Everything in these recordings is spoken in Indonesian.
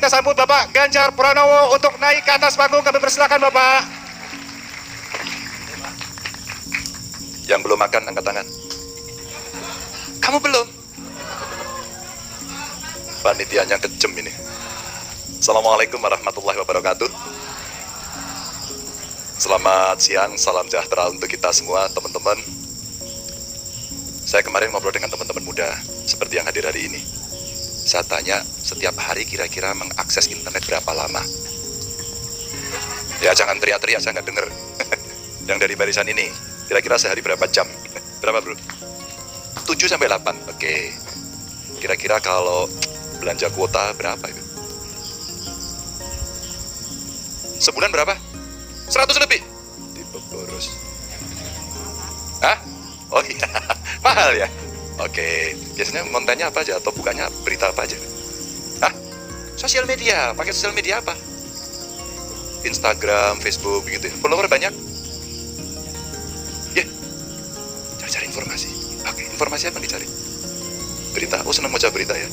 kita sambut Bapak Ganjar Pranowo untuk naik ke atas panggung. Kami persilakan Bapak. Yang belum makan angkat tangan. Kamu belum? Panitianya kejem ini. Assalamualaikum warahmatullahi wabarakatuh. Selamat siang, salam sejahtera untuk kita semua teman-teman. Saya kemarin ngobrol dengan teman-teman muda seperti yang hadir hari ini. Saya tanya setiap hari kira-kira mengakses internet berapa lama. Ya jangan teriak-teriak, saya nggak denger. Yang dari barisan ini, kira-kira sehari berapa jam? Berapa bro? 7 sampai 8, oke. Kira-kira kalau belanja kuota berapa itu? Sebulan berapa? 100 lebih? Tipe boros. Hah? Oh iya, mahal ya? Oke, biasanya kontennya apa aja atau bukannya berita apa aja? Hah? Sosial media, pakai sosial media apa? Instagram, Facebook gitu ya. Follower banyak? Ya, cari-cari informasi. Oke, informasi apa yang dicari? Berita, oh senang baca berita ya.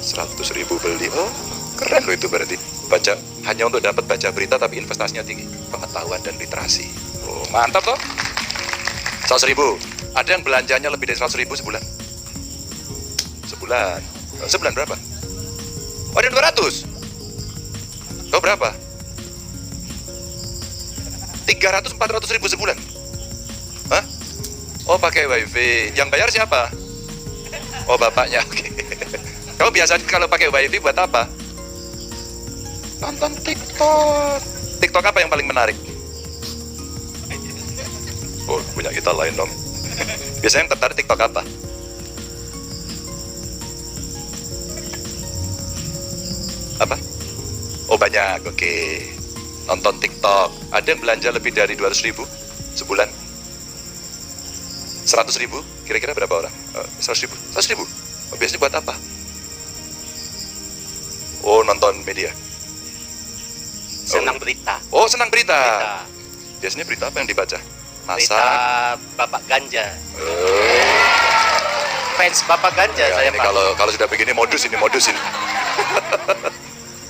100.000 beli, oh keren loh itu berarti. Baca, hanya untuk dapat baca berita tapi investasinya tinggi. Pengetahuan dan literasi. Oh mantap toh. 100.000. Ada yang belanjanya lebih dari 100.000 sebulan? Sebulan? Sebulan berapa? Oh ada 200? Kau berapa? 300-400 ribu sebulan? Hah? Oh pakai wifi. Yang bayar siapa? Oh bapaknya, oke. Kau biasanya kalau pakai wifi buat apa? Nonton TikTok. TikTok apa yang paling menarik? Oh punya kita lain dong. Biasanya yang tertarik TikTok apa? Apa? Oh banyak, oke. Nonton TikTok. Ada yang belanja lebih dari 200.000 sebulan? 100.000? Kira-kira berapa orang? 100.000? 100.000? Oh, biasanya buat apa? Oh nonton media. Senang berita. Oh senang berita. Berita. Biasanya berita apa yang dibaca? Masak. Berita Bapak Ganjar. Fans Bapak Ganjar Ya, saya ini Pak. kalau sudah begini modus ini.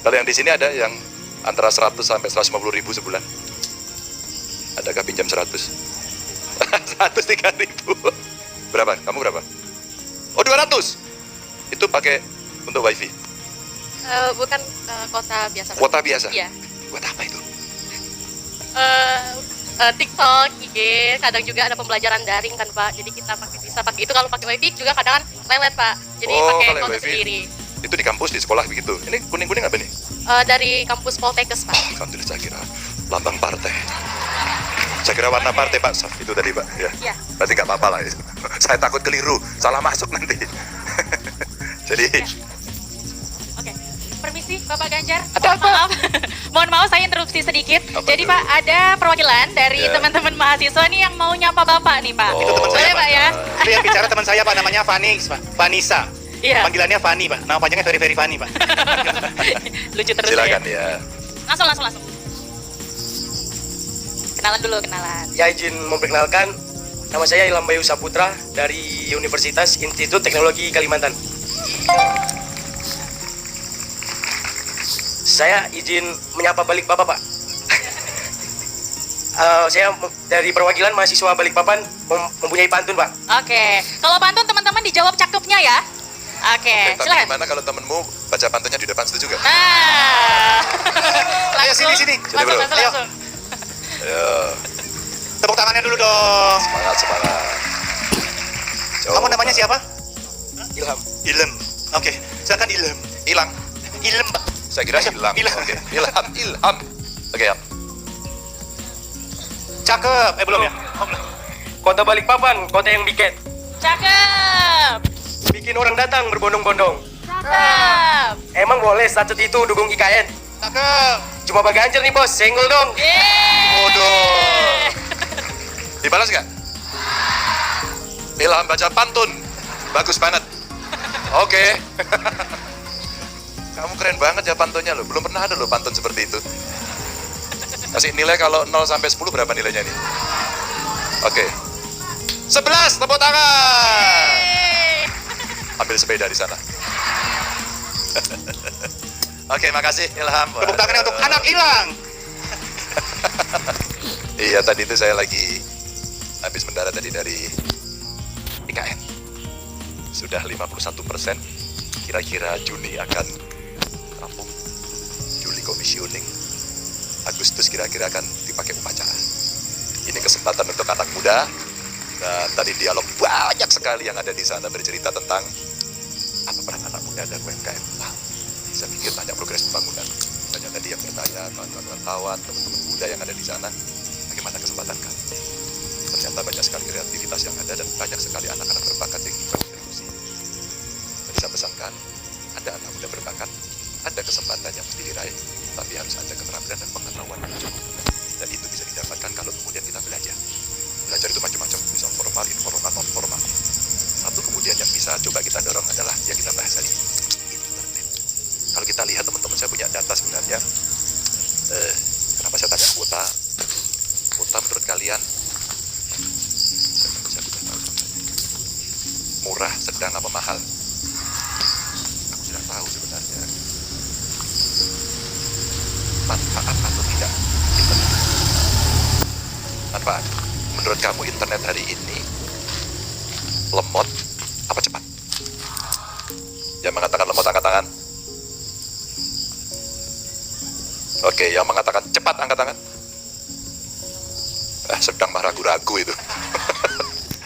Kalau yang di sini ada yang antara 100 sampai 150 ribu sebulan. Adakah pinjam 100? 103 ribu. Berapa? Kamu berapa? Oh 200. Itu pakai untuk wifi. Bukan kota biasa. Pak. Kuota biasa. Iya. Buat apa itu? TikTok, IG, kadang juga ada pembelajaran daring kan Pak. Jadi kita bisa pakai itu. Kalau pakai wifi juga kadang kan lelet Pak. Jadi Oh, pakai kalau kuota wifi. sendiri. Itu di kampus, di sekolah begitu. Ini kuning-kuning apa nih? Dari kampus Poltekkes Pak. Oh, alhamdulillah saya kira lambang partai. Saya kira warna partai Pak. Saf, itu tadi Pak. Ya. Iya. Berarti nggak apa-apa lah. Saya takut keliru, salah masuk nanti. Jadi, Oke. Permisi Bapak Ganjar. Ada apa? Maaf. Mohon maaf saya interupsi sedikit. Apa Jadi tuh? Pak ada perwakilan dari Ya. teman-teman mahasiswa nih yang mau nyapa Bapak nih Pak. Oh. Itu teman saya Boleh Pak ya? Itu yang bicara teman saya Pak, namanya Vanisa. Iya. Panggilannya Fani Pak, nama panjangnya Very Fani Pak. Lucu terus silakan ya. ya. Langsung. Kenalan dulu, kenalan. Ya izin memperkenalkan, nama saya Ilham Bayu Saputra dari Universitas Institut Teknologi Kalimantan. Saya izin menyapa Balikpapan Pak. Saya dari perwakilan mahasiswa Balikpapan mempunyai pantun Pak. Oke, kalau pantun teman-teman dijawab cakepnya ya. Oke, Tapi silakan. gimana kalau temenmu baca pantunnya di depan, setuju gak? Nah, Ayo sini. Sini, Langsung, bro. langsung, Ayo. langsung. Ayo, Tepuk tangannya dulu dong. semangat. Kamu namanya siapa? Ilham. Ilham. Oke, silakan Ilham. Hilang. Ilham Pak. Saya kira hilang. Ilham. Oke. Ilham. Oke ya. Cakep. Belum ya? Oh, belum. Kota Balikpapan, kota yang biket. Cakep. Bikin orang datang berbondong-bondong. Cakep. Emang boleh sacet itu dukung IKN? Cakep. Cuma Pak Ganjar nih bos, senggol dong. Yeay. Waduh. Dibalas nggak? Ilham baca pantun. Bagus banget. Oke. Kamu keren banget ya pantunnya loh. Belum pernah ada loh pantun seperti itu. Kasih nilai kalau 0 sampai 10 berapa nilainya nih? Oke. 11, tepuk tangan. Yeay. Ambil sepeda di sana. Oke, makasih Ilham. Tepuk tangannya untuk anak hilang. Iya, tadi itu saya lagi habis mendarat tadi dari IKN. Sudah 51%. Kira-kira Juni akan rampung. Juli commissioning. Agustus kira-kira akan dipakai upacara. Ini kesempatan untuk anak muda. Dan tadi dialog banyak sekali yang ada di sana bercerita tentang apa peran anak muda dan UMKM. Wow, saya pikir banyak progres pembangunan. Banyak tadi yang bertanya, kawan-kawan wartawan, teman-teman muda yang ada di sana, bagaimana kesempatan kami. Ternyata banyak sekali kreativitas yang ada dan banyak sekali anak-anak berbakat yang ingin berkontribusi. Jadi saya pesankan, ada anak muda berbakat, ada kesempatan yang mesti diraih, tapi harus ada keterampilan dan pengetahuan yang cukup. Dan itu bisa didapatkan kalau kemudian kita belajar. Belajar itu macam-macam, bisa formal, informal, non formal. Satu kemudian yang bisa coba kita dorong adalah yang kita bahas tadi, internet. Kalau kita lihat teman-teman, saya punya data sebenarnya. Kenapa saya tanya kuota? Kuota menurut kalian saya bukan tahu, murah, sedang, apa mahal? Aku sudah tahu sebenarnya. Manfaat atau tidak internet? Manfaat. Menurut kamu internet hari ini lemot apa cepat? Yang mengatakan lemot angkat tangan. Oke, yang mengatakan cepat angkat tangan. Sedang mah ragu-ragu itu.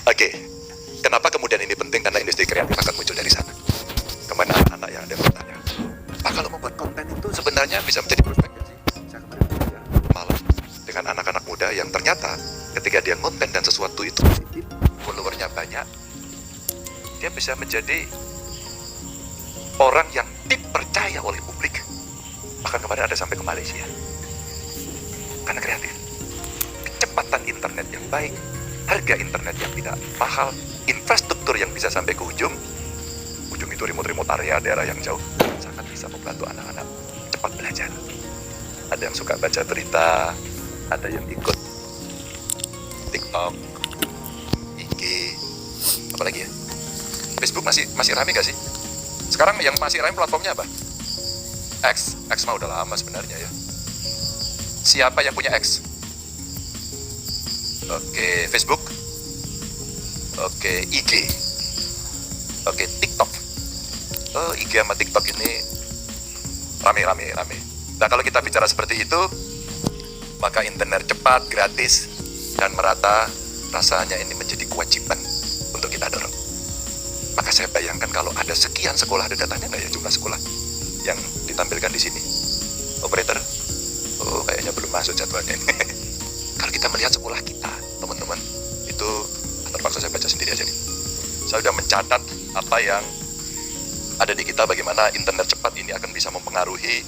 Oke, kenapa kemudian ini penting? Karena industri kreatif akan muncul dari sana. Kemana anak-anak yang ada bertanya, Pak, kalau membuat konten itu sebenarnya bisa menjadi prospek nggak sih? Saya kemarin belajar malam dengan anak-anak muda yang ternyata ketika dia konten dan sesuatu itu positif, followernya banyak, dia bisa menjadi orang yang dipercaya oleh publik. Bahkan kemarin ada sampai ke Malaysia. Karena kreatif. Kecepatan internet yang baik, harga internet yang tidak mahal, infrastruktur yang bisa sampai ke ujung itu remote area daerah yang jauh, sangat bisa membantu anak-anak cepat belajar. Ada yang suka baca berita, ada yang ikut TikTok, IG, apa lagi ya? Facebook masih rame gak sih? Sekarang yang masih rame platformnya apa? X mah udah lama sebenarnya ya. Siapa yang punya X? Oke, Facebook. Oke, IG. Oke, TikTok. Oh, IG sama TikTok ini rame. Nah, kalau kita bicara seperti itu, maka internet cepat, gratis, dan merata, rasanya ini menjadi kewajiban untuk kita dorong. Maka saya bayangkan kalau ada sekian sekolah, ada datanya nggak ya jumlah sekolah yang ditampilkan di sini? Operator? Oh, kayaknya belum masuk jadwalnya. Kalau kita melihat sekolah kita, teman-teman, itu terpaksa saya baca sendiri aja nih. Saya sudah mencatat apa yang ada di kita, bagaimana internet cepat ini akan bisa mempengaruhi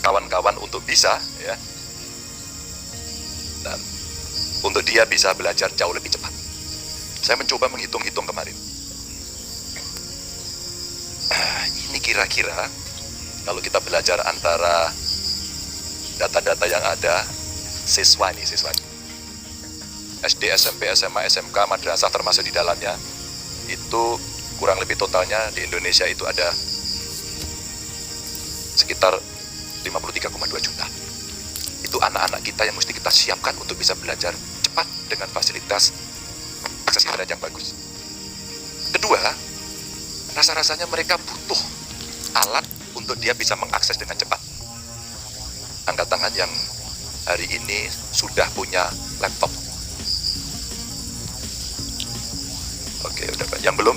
kawan-kawan untuk bisa, ya, dan untuk dia bisa belajar jauh lebih cepat. Saya mencoba menghitung-hitung kemarin. Ini kira-kira kalau kita belajar antara data-data yang ada, siswa SD, SMP, SMA, SMK, madrasah termasuk di dalamnya, itu kurang lebih totalnya di Indonesia itu ada sekitar 53,2 juta. Itu anak-anak kita yang mesti kita siapkan untuk bisa belajar cepat dengan fasilitas akses internet yang bagus. Kedua, rasa-rasanya mereka butuh alat untuk dia bisa mengakses dengan cepat. Angkat tangan yang hari ini sudah punya laptop. Oke, udah. Yang belum?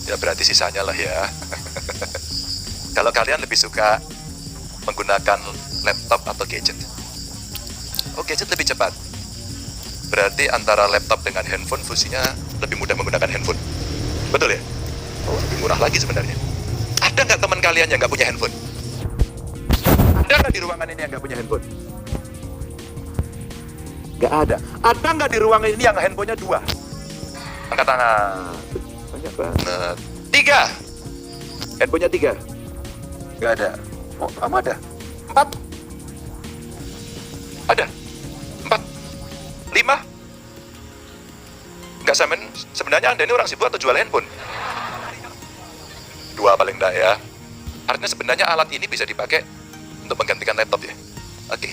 Ya berarti sisanya lah ya. Kalau kalian lebih suka menggunakan laptop atau gadget? Oh, gadget lebih cepat. Berarti antara laptop dengan handphone fungsinya lebih mudah menggunakan handphone. Betul ya? Oh, lebih murah lagi sebenarnya. Ada nggak teman kalian yang nggak punya handphone? Ada nggak di ruangan ini yang nggak punya handphone? Nggak ada. Ada nggak di ruangan ini yang handphonenya 2? Angkat tangan. Banyak banget. 3. Handphonenya 3. Nggak ada. Oh, kamu ada? 4. Ada? 4. 5. Nggak sama. Sebenarnya Anda ini orang sibuk atau jual handphone? 2 paling enggak ya. Artinya sebenarnya alat ini bisa dipakai untuk menggantikan laptop ya. Oke.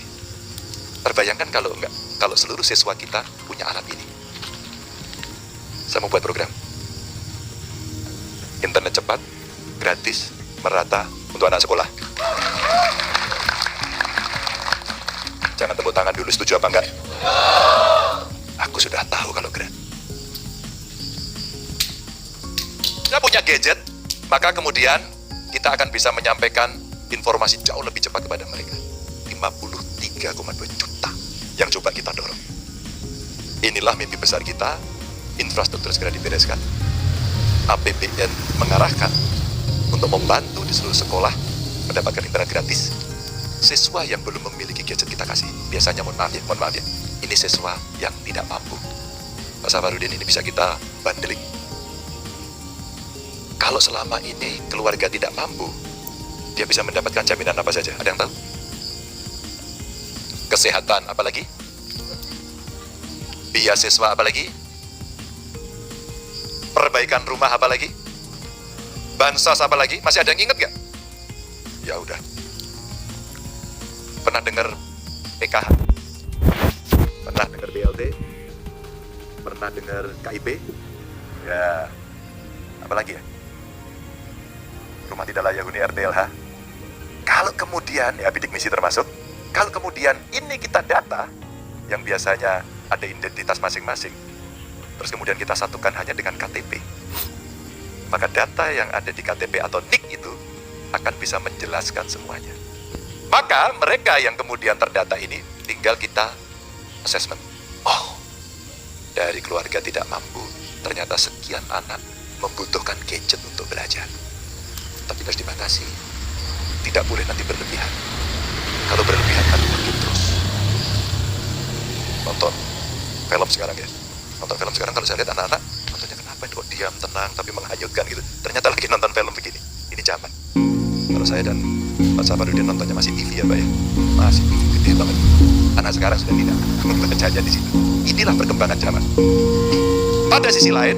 Terbayangkan kalau seluruh siswa kita punya alat ini. Saya mau buat program. Internet cepat, gratis, merata untuk anak sekolah. Jangan tepuk tangan dulu, setuju apa enggak? Aku sudah tahu kalau gerak. Kita punya gadget, maka kemudian kita akan bisa menyampaikan informasi jauh lebih cepat kepada mereka. 53,2 juta yang coba kita dorong. Inilah mimpi besar kita, infrastruktur segera dibereskan. APBN mengarahkan untuk membantu di seluruh sekolah mendapatkan internet gratis. Siswa yang belum memiliki gadget kita kasih. Biasanya mohon maaf ya, ini siswa yang tidak mampu. Pak Safarudin, ini bisa kita bundling. Kalau selama ini keluarga tidak mampu, dia bisa mendapatkan jaminan apa saja? Ada yang tahu? Kesehatan apalagi? Beasiswa apalagi? Perbaikan rumah apalagi? Bansos apalagi? Masih ada yang ingat gak? Ya udah. Pernah dengar PKH? Pernah dengar BLT? Pernah dengar KIP? Ya, apalagi ya? Rumah tidak layak huni RTLH. Kalau kemudian, ya bidik misi termasuk, kalau kemudian ini kita data yang biasanya ada identitas masing-masing, terus kemudian kita satukan hanya dengan KTP, maka data yang ada di KTP atau NIK itu akan bisa menjelaskan semuanya. Maka mereka yang kemudian terdata ini tinggal kita assessment. Oh, dari keluarga tidak mampu, ternyata sekian anak membutuhkan gadget untuk belajar. Tapi harus dibatasi. Tidak boleh nanti berlebihan. Kalau berlebihan akan makin terus. Nonton film sekarang ya. Nonton film sekarang kalau saya lihat anak-anak, nontonnya kenapa ini kok diam, tenang, tapi menghanyutkan gitu. Ternyata lagi nonton film begini. Ini zaman. Kalau saya dan Pak Safarudin nontonnya masih TV ya Pak ya. Masih TV gede banget. Anak sekarang sudah tidak membacanya di situ. Inilah perkembangan zaman. Pada sisi lain,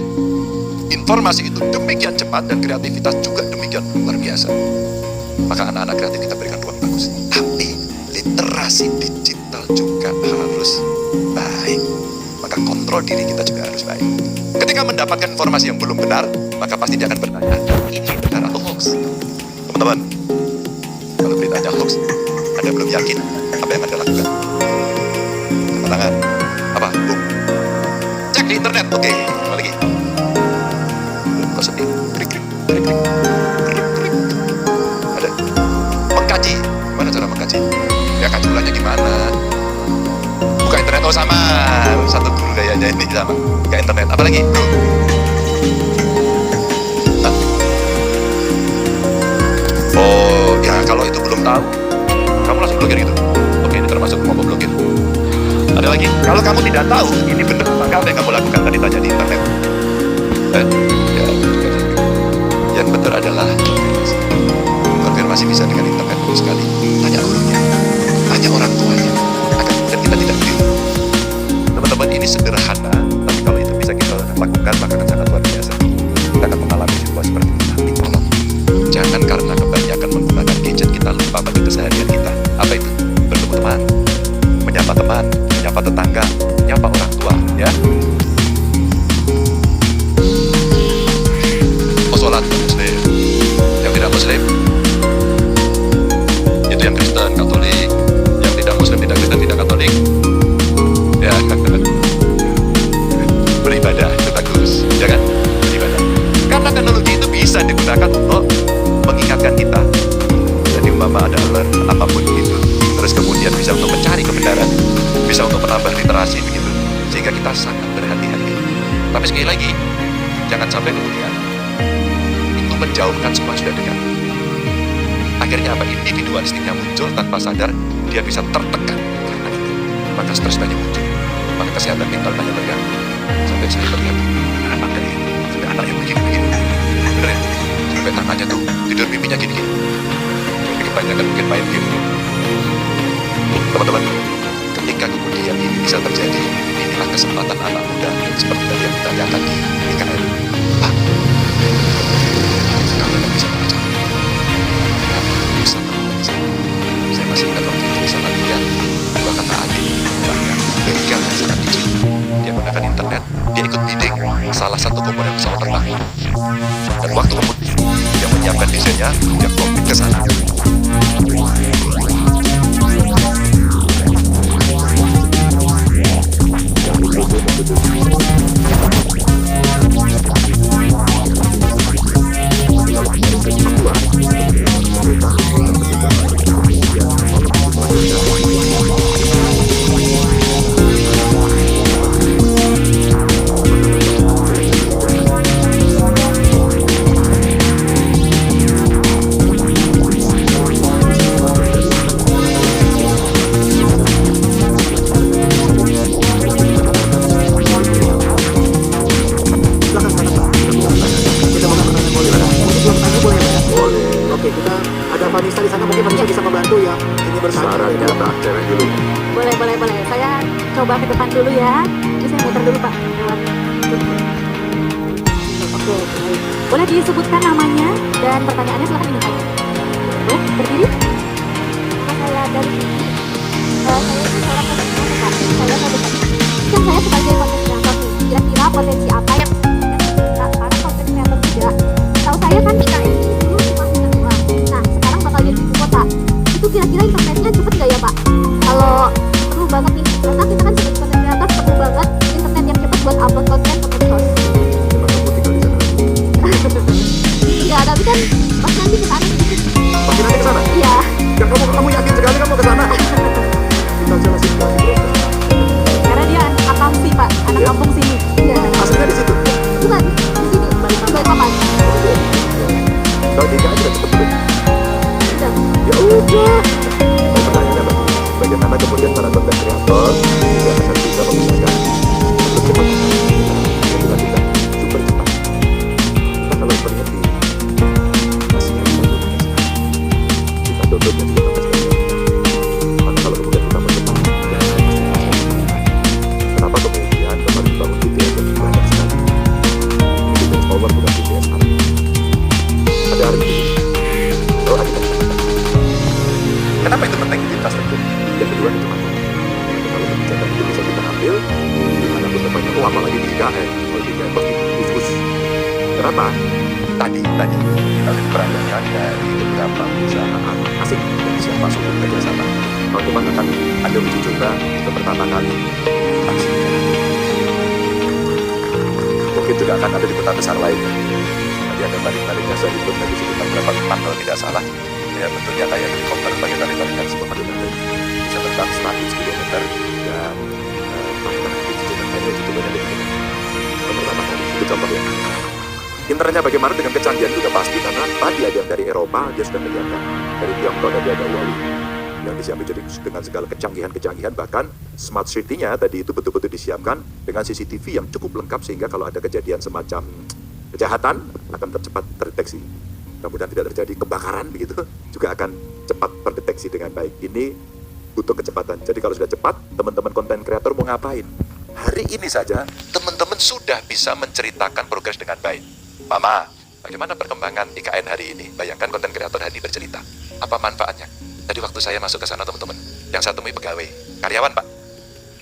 informasi itu demikian cepat dan kreativitas juga demikian luar biasa. Maka anak-anak kreatif kita berikan ruang bagus. Tapi literasi digital juga harus baik. Maka kontrol diri kita juga harus baik. Ketika mendapatkan informasi yang belum benar, maka pasti dia akan bertanya, ini benar atau hoax? Teman-teman, kalau beritanya hoax, Anda belum yakin, apa yang Anda lakukan? Angkat tangan. Apa? Boom. Cek di internet. Oke. Apa lagi? Kok sepi? Krik. Ada. Mengkaji. Gimana cara mengkaji? Ya kaji ulangnya gimana? Buka internet. Oh sama. Satu dulu kayaknya ini sama. Buka internet. Apa lagi? Bro. Hah? Oh ya kalau itu belum tahu, kamu langsung blokir gitu. Oke, ini termasuk mau blokir. Ada lagi. Kalau kamu tidak tahu ini benar apa yang kamu lakukan tadi tanya di internet. Ya, yang betul adalah konfirmasi bisa dengan internet sekali. Tanya gurunya, tanya orang tuanya, dan kita tidak keliru. Teman-teman, ini sederhana, tapi kalau itu bisa kita lakukan maka akan sangat luar biasa. Kita akan mengalami situasi seperti ini. Tapi tolong, jangan karena kebanyakan menggunakan gadget kita lupa pada keseharian kita. Apa itu? Bertemu teman, menyapa tetangga, menyapa orang tua, ya. Sholat muslim, yang tidak muslim itu yang Kristen, Katolik, yang tidak muslim, tidak Kristen, tidak Katolik, ya beribadah itu bagus, ya kan? Beribadah. Karena teknologi itu bisa digunakan untuk mengingatkan kita. Jadi umpama ada alert apapun itu, terus kemudian bisa untuk mencari kebenaran, bisa untuk menambah literasi begitu, sehingga kita sangat berhati-hati. Tapi sekali lagi, jangan sampai kemudian menjauhkan semua sudah dekat. Akhirnya apa? Individualistiknya muncul tanpa sadar, dia bisa tertekan karena itu. Maka stres banyak muncul, maka kesehatan mental banyak terganggu. Sampai saya terlihat anak dari itu, sampai anak yang begini-begini. Bener ya? Sampai tangannya tuh tidur mimpinya gini-gini. Mungkin banyak kan mungkin main game. Teman-teman, ketika kemudian ini bisa terjadi, inilah kesempatan anak muda seperti tadi yang ditanyakan di IKN. Pak, kamu bisa baca. salah satu komponen pesawat terbang. Dan waktu kompetisi, yang menyiapkan desainnya, yang komit ke sana. Oke, kita ada Vanessa di sana, mungkin Vanessa bisa membantu ya. Ini Sarannya Mbak, cewek dulu. Boleh. Saya coba ke depan dulu ya. Ini saya muter dulu, Pak. Lewat. Oke, baik. Boleh disebutkan namanya dan pertanyaannya, silahkan ini saja. Boleh, berdiri. Nama saya dari sini. Saya ini seorang konten Pak. Saya mau bertanya. Kan saya sebagai konten kreator nih, kira-kira potensi apa yang para konten kreator juga? Tahu saya kan IKN ini dulu cuma tingkat 2. Nah, sekarang bakal jadi ibu kota. Itu kira-kira internetnya cepet nggak ya, Pak? Kalau perlu banget nih, karena kita kan sebagai konten kreator perlu banget internet yang cepet buat upload konten ke medsos. Cuma kamu tinggal di sana. Enggak, tapi kan pas nanti ke sana sedikit. Pasti nanti ke sana? Iya. Ya kamu yakin sekali kamu ke sana? Kita jelasin terus. Karena dia anak akamsi, Pak. Anak Iya. kampung sini. Iya. Aslinya di situ. Bukan, di sini. Balikpapan. Kalau di KM sudah cepet belum? Udah. Ya udah. Pertanyaannya Mbak, bagaimana kemudian para konten kreator juga akan bisa memisahkan untuk cepat yang dilakukan super cepat. Kita kalau berhenti masih kita tutup dan kita pasti. Maka kalau kemudian kita bercepat, ya pasti kenapa kemudian kemarin bangun BTS yang banyak sekali? BTS Power bukan BTS Army. Ada Army. Kalau ada kenapa itu penting di infrastruktur? Yang kedua kecepatan. Kalau kebijakan itu bisa kita ambil dimanapun tempatnya, apalagi di IKN. Kalau di IKN pasti khusus. Kenapa? Tadi kita diperagakan dari beberapa perusahaan asing yang siap masuk ke kerjasama. Kalau depan akan ada uji coba untuk pertama kali taksi. Mungkin juga akan ada di kota besar lainnya. Nanti ada balik-baliknya saya hitung dari sekitar berapa tempat kalau tidak salah. Ya bentuknya kayak helikopter pakai tarik-tarikan sebuah helikopter bisa terbang 100 km dan uji cobanya di pertama kali itu contoh ya. Internetnya bagaimana dengan kecanggihan itu sudah pasti karena tadi ada yang dari Eropa dia sudah menyiapkan, dari Tiongkok tadi ada Huawei yang disiapkan jadi dengan segala kecanggihan bahkan smart city-nya tadi itu betul-betul disiapkan dengan CCTV yang cukup lengkap sehingga kalau ada kejadian semacam kejahatan akan cepat terdeteksi. Kemudian tidak terjadi kebakaran begitu juga akan cepat terdeteksi dengan baik. Ini butuh kecepatan. Jadi kalau sudah cepat, teman-teman konten kreator mau ngapain? Hari ini saja teman-teman sudah bisa menceritakan progres dengan baik. Mama, bagaimana perkembangan IKN hari ini? Bayangkan konten kreator hari ini bercerita. Apa manfaatnya? Tadi waktu saya masuk ke sana teman-teman, yang saya temui pegawai, karyawan Pak.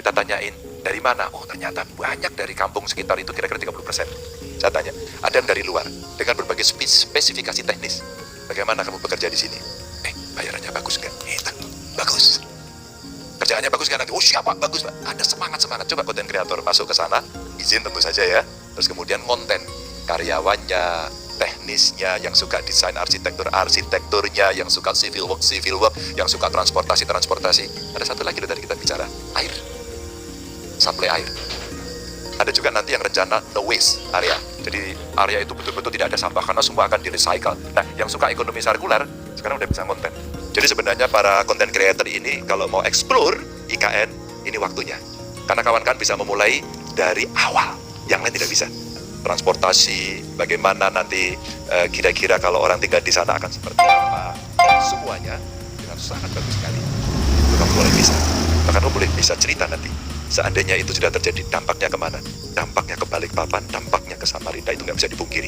Kita tanyain, dari mana? Oh ternyata banyak dari kampung sekitar itu kira-kira 30%. Saya tanya, ada yang dari luar dengan berbagai spesifikasi teknis. Bagaimana kamu bekerja di sini? Bayarannya bagus nggak? Itu bagus. Kerjaannya bagus nggak nanti? Oh siapa? Bagus Pak. Ada semangat. Coba konten kreator masuk ke sana, izin tentu saja ya. Terus kemudian konten karyawannya, teknisnya, yang suka desain arsitekturnya, yang suka civil work, yang suka transportasi. Ada satu lagi tadi kita bicara, air, supply air. Ada juga nanti yang rencana no waste area. Jadi area itu betul-betul tidak ada sampah karena semua akan di-recycle. Nah, yang suka ekonomi sirkular sekarang udah bisa konten. Jadi sebenarnya para content creator ini kalau mau explore IKN, ini waktunya. Karena kawan-kawan bisa memulai dari awal, yang lain tidak bisa. Transportasi, bagaimana nanti kira-kira kalau orang tinggal di sana akan seperti apa. Semuanya dengan sangat bagus sekali. Itu kamu boleh bisa. Bahkan kamu boleh bisa cerita nanti. Seandainya itu sudah terjadi, dampaknya kemana? Dampaknya ke Balikpapan, dampaknya ke Samarinda, itu nggak bisa dipungkiri.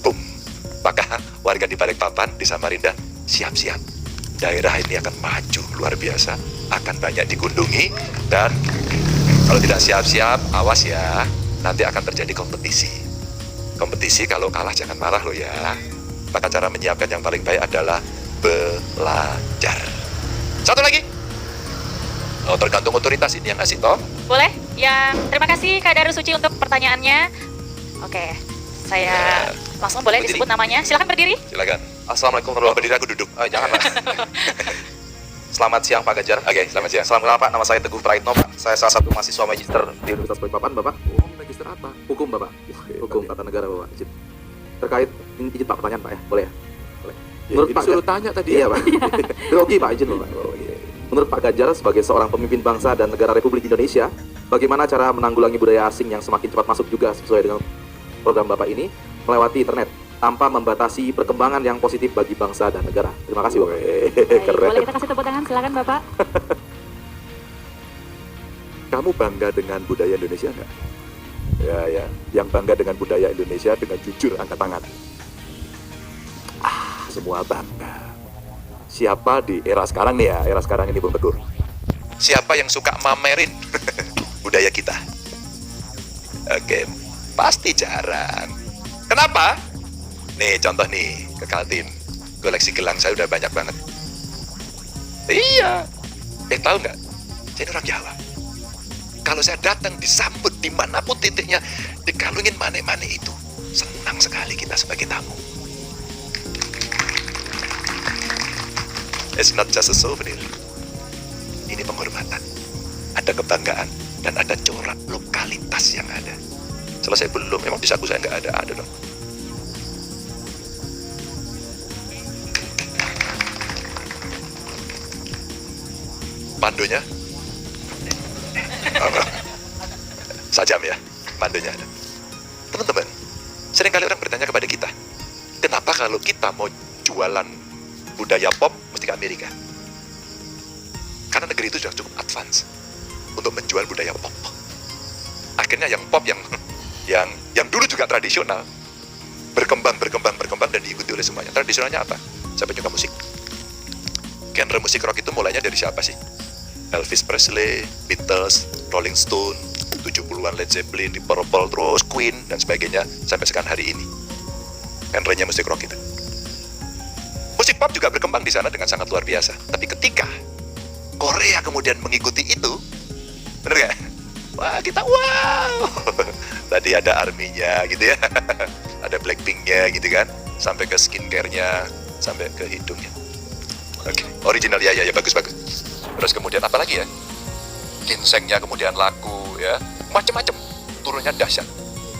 Boom. Maka warga di Balikpapan, di Samarinda, siap-siap. Daerah ini akan maju luar biasa, akan banyak dikunjungi, dan kalau tidak siap-siap, awas ya, nanti akan terjadi kompetisi. Kompetisi kalau kalah jangan marah loh ya. Maka cara menyiapkan yang paling baik adalah belajar. Satu lagi. Oh, tergantung otoritas ini yang ngasih toh. Boleh? Terima kasih Kak Darusuci untuk pertanyaannya. Oke, saya langsung boleh berdiri. disebut namanya. Silakan berdiri. Silakan. Assalamualaikum Oh, warahmatullahi berdiri aku duduk. Janganlah. Selamat siang Pak Ganjar. Oke, selamat siang. Selamat malam Pak, nama saya Teguh Praitno Pak. Saya salah satu mahasiswa magister Di Universitas Balikpapan, Bapak. Oh, magister apa? Hukum, Bapak. Hukum tata negara, Bapak. Izin. Terkait izin Pak, pertanyaan Pak ya, boleh ya? Boleh. Menurut Pak Disuruh tanya tadi. Iya, Pak. Grogi Pak, izin Bapak. Menurut Pak Ganjar sebagai seorang pemimpin bangsa dan negara Republik Indonesia, bagaimana cara menanggulangi budaya asing yang semakin cepat masuk juga sesuai dengan program Bapak ini melewati internet tanpa membatasi perkembangan yang positif bagi bangsa dan negara? Terima kasih, Bapak. Baik, boleh kita kasih tepuk tangan, silakan Bapak. Kamu bangga dengan budaya Indonesia enggak? Ya. Yang bangga dengan budaya Indonesia dengan jujur angkat tangan. Semua bangga. Siapa di era sekarang nih ya, era sekarang ini Bung Teguh, siapa yang suka mamerin budaya kita? Oke, pasti jarang. Kenapa? Nih contoh nih, ke Kaltim. Koleksi gelang saya udah banyak banget. Iya. Tahu nggak? Saya ini orang Jawa. Kalau saya datang disambut dimanapun titiknya, dikalungin mane-mane itu, senang sekali kita sebagai tamu. It's not just a souvenir. Ini penghormatan. Ada kebanggaan dan ada corak lokalitas yang ada. Selesai belum? Memang di saku saya nggak ada dong. Pandonya? Sajam ya, pandonya ada. Teman-teman, seringkali orang bertanya kepada kita, kenapa kalau kita mau jualan budaya pop mesti ke Amerika? Karena negeri itu sudah cukup advance untuk menjual budaya pop. Akhirnya yang pop yang dulu juga tradisional berkembang dan diikuti oleh semuanya. Tradisionalnya apa? Saya penyuka musik. Genre musik rock itu mulainya dari siapa sih? Elvis Presley, Beatles, Rolling Stone, 70-an Led Zeppelin, Deep Purple, terus Queen dan sebagainya sampai sekarang hari ini. Genrenya musik rock itu. Musik pop juga berkembang di sana dengan sangat luar biasa. Tapi ketika Korea kemudian mengikuti itu, bener gak? Wah, kita wow. Tadi ada ARMY-nya gitu ya. Ada Blackpink-nya gitu kan. Sampai ke skincare-nya, sampai ke hidungnya. Oke, original ya, bagus. Terus kemudian apa lagi ya? Ginsengnya kemudian laku ya. Macam-macam. Turunnya dahsyat.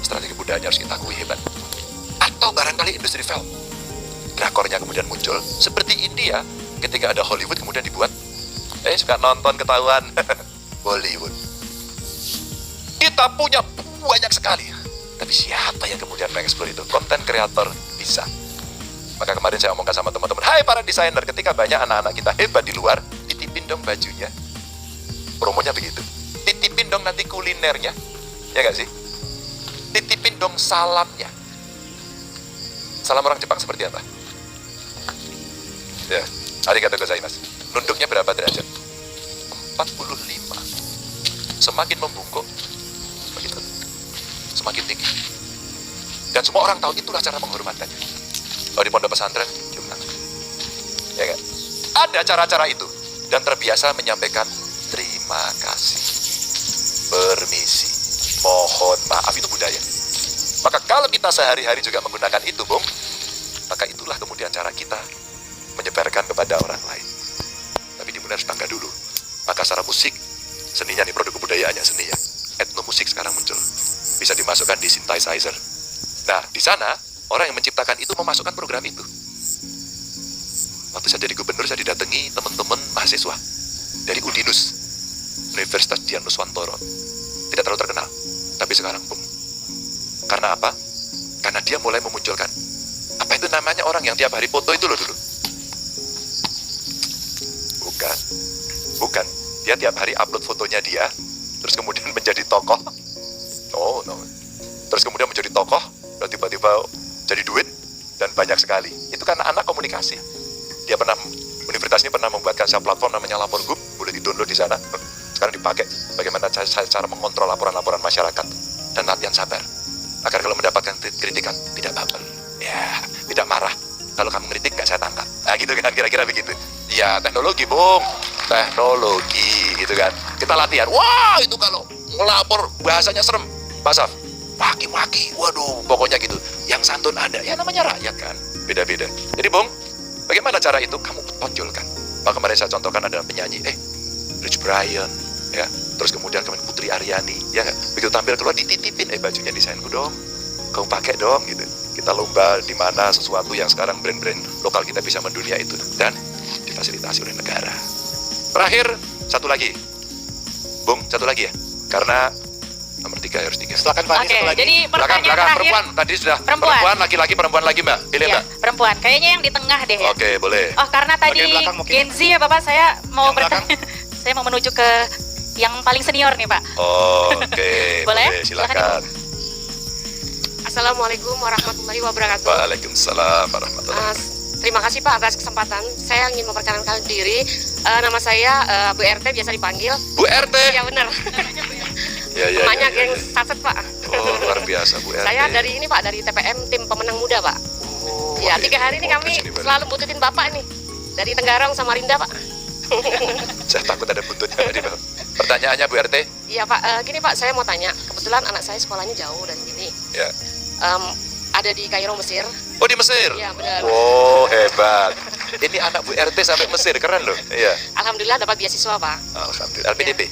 Strategi budayanya harus kita akui hebat. Atau barangkali industri film. Drakornya kemudian muncul. Seperti India, ketika ada Hollywood kemudian dibuat. Suka nonton ketahuan. Bollywood. Kita punya banyak sekali. Tapi siapa yang kemudian mengeksplor itu? Konten kreator bisa. Maka kemarin saya omongkan sama teman-teman, hai para desainer, ketika banyak anak-anak kita hebat di luar, titipin dong bajunya. Promonya begitu. Titipin dong nanti kulinernya. Ya nggak sih? Titipin dong salamnya. Salam orang Jepang seperti apa? Ya, arigatou gozaimasu. Nunduknya berapa derajat? 45. Semakin membungkuk, begitu. Semakin tinggi. Dan semua orang tahu itulah cara menghormatkannya. Kalau di pondok pesantren, cium tangan. Ya kan? Ada cara-cara itu. Dan terbiasa menyampaikan terima kasih, permisi, mohon maaf, itu budaya. Maka kalau kita sehari-hari juga menggunakan itu, Bung, maka itulah kemudian cara kita menyebarkan kepada orang lain. Tapi dimulai harus tangga dulu. Maka secara musik, seninya nih, produk kebudayaannya seninya. Etnomusik sekarang muncul. Bisa dimasukkan di synthesizer. Nah, di sana orang yang menciptakan itu memasukkan program itu. Waktu saya jadi gubernur, saya didatangi teman-teman mahasiswa dari Udinus, Universitas Dian Nuswantoro. Tidak terlalu terkenal, tapi sekarang boom. Karena apa? Karena dia mulai memunculkan, apa itu namanya orang yang tiap hari foto itu loh dulu? Bukan. Dia tiap hari upload fotonya dia, terus kemudian menjadi tokoh. No. Terus kemudian menjadi tokoh, dan tiba-tiba jadi duit, dan banyak sekali. Itu karena anak komunikasi. Dia universitas ini pernah membuatkan sebuah platform namanya Lapor Group, boleh di-download di sana. Sekarang dipakai bagaimana cara mengontrol laporan-laporan masyarakat dan latihan sabar. agar kalau mendapatkan kritikan tidak baper, ya tidak marah. Kalau kamu ngeritik nggak saya tangkap. Nah gitu kan, kira-kira begitu. Ya teknologi Bung, teknologi gitu kan. Kita latihan. Wah itu kalau ngelapor bahasanya serem, Pak Saf, maki-maki, waduh pokoknya gitu. Yang santun ada, ya namanya rakyat kan, beda-beda. Jadi Bung, bagaimana cara itu kamu tonjolkan? Maka kemarin saya contohkan ada penyanyi, Rich Brian, ya, terus kemudian Putri Aryani, ya nggak? Begitu tampil keluar dititipin, bajunya desainku dong, kau pakai dong gitu. Kita lomba di mana sesuatu yang sekarang brand-brand lokal kita bisa mendunia itu dan difasilitasi oleh negara. Terakhir satu lagi, Bung, satu lagi ya, karena nomor 3 harus 3. Silakan Pak. Oke, satu lagi. jadi pertanyaan Belakang terakhir. perempuan tadi sudah Perempuan. laki-laki perempuan lagi Mbak, pilih Ya, Mbak. perempuan. Kayaknya yang di tengah deh ya. Oke boleh. Oh, karena tadi Bagian belakang mungkin. Gen Z ya Bapak, saya mau Yang belakang. saya mau menuju ke yang paling senior nih Pak. Oke, Boleh? silakan. Assalamualaikum warahmatullahi wabarakatuh. Waalaikumsalam warahmatullahi wabarakatuh. Terima kasih Pak atas kesempatan. Saya ingin memperkenalkan diri. Nama saya Bu RT, biasa dipanggil. Bu RT. Ya benar. Ya, Namanya ya. geng Satset Pak. Oh, luar biasa Bu RT. Saya dari ini Pak, dari TPM tim pemenang muda Pak. Oh, Ya, ini 3 hari ini mau kami kesini, Pak. selalu bututin Bapak nih. Dari Tenggarong, Samarinda Pak. Saya takut ada buntutnya tadi Pak. Pertanyaannya Bu RT. Iya Pak, gini Pak, saya mau tanya. Kebetulan anak saya sekolahnya jauh dari sini. Ya. Ada di Kairo, Mesir. Oh di Mesir. Iya benar. Wow hebat. Ini anak Bu RT sampai Mesir, keren loh. Iya. Alhamdulillah dapat beasiswa Pak. Alhamdulillah. LPDP.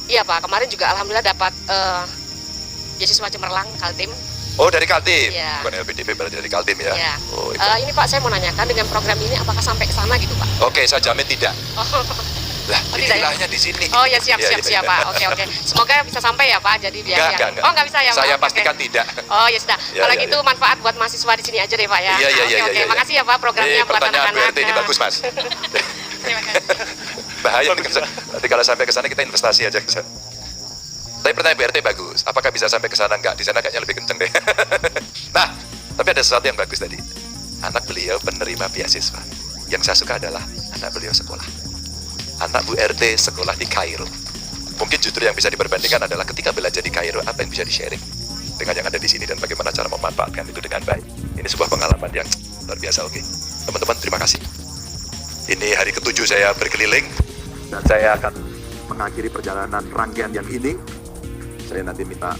Iya Pak, kemarin juga alhamdulillah dapat beasiswa Cemerlang, Kaltim. Oh dari Kaltim. Iya. Bukan LPDP berarti dari Kaltim ya. Iya. Oh, hebat. Ini Pak, saya mau nanyakan dengan program ini apakah sampai ke sana gitu Pak? Oke, saya jamin tidak. Oh, Lah, Oh, ini tidak ya? wilayahnya di sini. oh ya siap Iya, siap iya. siap Pak. Oke. Semoga bisa sampai ya Pak. Jadi biar Enggak, yang... enggak. Oh nggak bisa ya Pak. Saya Oke, pastikan oke. tidak. Oh ya sudah. Ya, Kalau ya, gitu ya. manfaat buat mahasiswa di sini aja deh Pak ya. Iya, iya, iya, Oke, iya, iya. makasih ya Pak programnya buat Pertanyaan Bu anak-anak. RT ini bagus Mas. Terima kasih. Bahaya nih, nanti kalau sampai ke sana kita investasi aja ke sana. Tapi pertanyaan Bu RT bagus. Apakah bisa sampai ke sana? Enggak, di sana kayaknya lebih kenceng deh. Nah, tapi ada sesuatu yang bagus tadi. Anak beliau penerima beasiswa. Yang saya suka adalah anak beliau sekolah. Anak Bu RT sekolah di Kairo. Mungkin justru yang bisa diperbandingkan adalah ketika belajar di Kairo, apa yang bisa di-sharing dengan yang ada di sini dan bagaimana cara memanfaatkan itu dengan baik. Ini sebuah pengalaman yang luar biasa. Oke, teman-teman terima kasih. Ini hari ke-7 saya berkeliling dan saya akan mengakhiri perjalanan rangkaian yang ini. Saya nanti minta